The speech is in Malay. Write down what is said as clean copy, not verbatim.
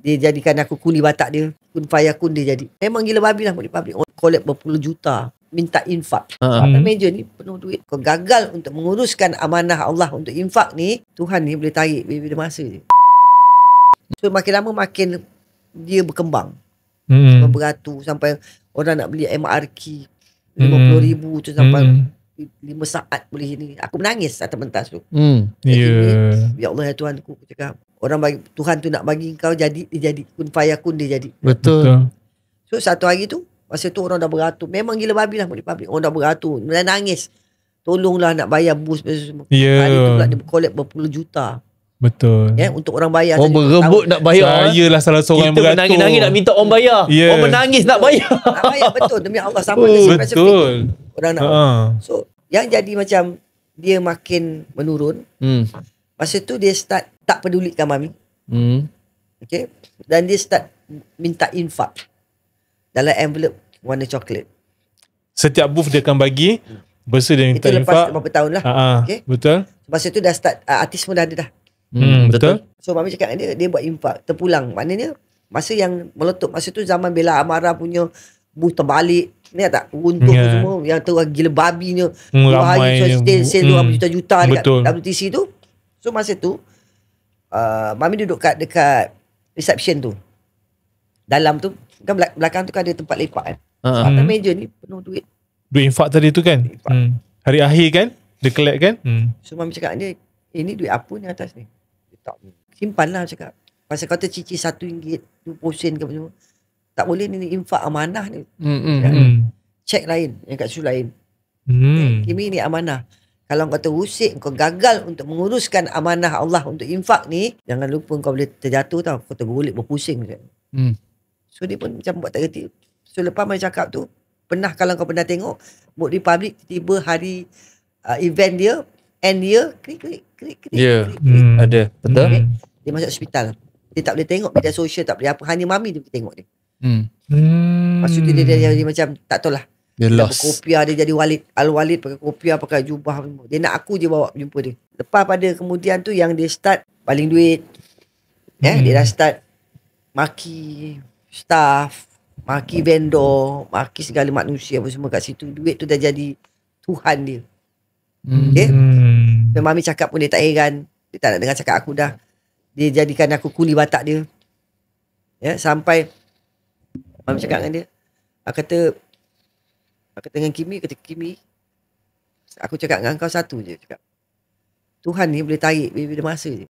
Dia jadikan aku kuli batak dia. Kun fayakun dia jadi. Memang gila babi lah di public. Orang collect berpuluh juta. Minta infak. Atas meja ni penuh duit. Kau gagal untuk menguruskan amanah Allah untuk infak ni, Tuhan ni boleh tarik bila masa je. So makin lama makin dia berkembang. Beratur sampai orang nak beli MRQ 50,000 tu sampai 5 saat boleh ni. Aku menangis atas pentas tu. Ya Allah ya Tuhan, aku cakap orang bagi, Tuhan tu nak bagi kau jadi, dia jadi. Kun fayakun dia jadi. Betul. So satu hari tu, masa tu orang dah beratur. Memang gila babi lah di public. Orang dah beratur. Dia nangis. Tolonglah nak bayar bus semua. Hari tu pula dia collect berpuluh juta. Betul. Untuk orang bayar. Orang berebut nak bayar. Saya lah salah seorang yang beratur. Kita menangis-nangis nak minta orang bayar. Orang menangis nak bayar. Nak bayar, betul. Demi Allah. Sama betul. Orang nak. So, yang jadi macam dia makin menurun. Masa tu dia start tak pedulikan mami. Okay. Dan dia start minta infak dalam envelope warna coklat. Setiap booth dia akan bagi. Lepas tu dia minta infak. Itu lepas berapa tahun lah. Okay. Betul. Masa tu dah start, artis pun dah ada dah. Betul. So mami cakap dia buat infak terpulang. Maknanya masa yang meletup, masa tu zaman Bella Amara punya booth terbalik. Ni tak untung semua yang tu gila babinya. Ramai sale 2 juta-juta dekat WTC tu. So masa tu mami duduk dekat reception tu. Dalam tu kan belakang tu kan ada tempat lepak kan. Atas meja ni penuh duit. Duit infak tadi tu kan. Hari akhir kan dia collect kan. So mami cakap dia, ini duit apa ni atas ni? Dia tak simpan lah cakap. Pasal kau tercicir RM1, 20 sen ke apa semua. Tak boleh ni infak amanah ni. Cek lain, yang kat situ lain. Kimi ni amanah. Kalau kau terusik, kau gagal untuk menguruskan amanah Allah untuk infak ni, jangan lupa kau boleh terjatuh tau. Kau tergolek berpusing. So dia pun macam buat tak kerti. So lepas mai cakap tu, kalau kau pernah tengok Mood Republic tiba hari event dia, end dia, klik. Ada. Betul. Okay? Dia masuk hospital. Dia tak boleh tengok media sosial, tak boleh apa. Hanya mami dia boleh tengok dia. Maksudnya dia macam tak tahu lah. Dia lost. Kopiah dia jadi Al-Walid pakai kopiah, pakai jubah. Dia nak aku je bawa jumpa dia. Lepas pada kemudian tu yang dia start baling duit. Dia dah start maki staff, maki vendor, maki segala manusia apa semua kat situ. Duit tu dah jadi Tuhan dia. Okay? Dan mami cakap pun dia tak heran. Dia tak nak dengar cakap aku dah. Dia jadikan aku kuli batak dia. Sampai mami cakap dengan dia. Aku kata dengan Kimi, aku cakap dengan kau satu je. Cakap, Tuhan ni boleh tarik bila masa je.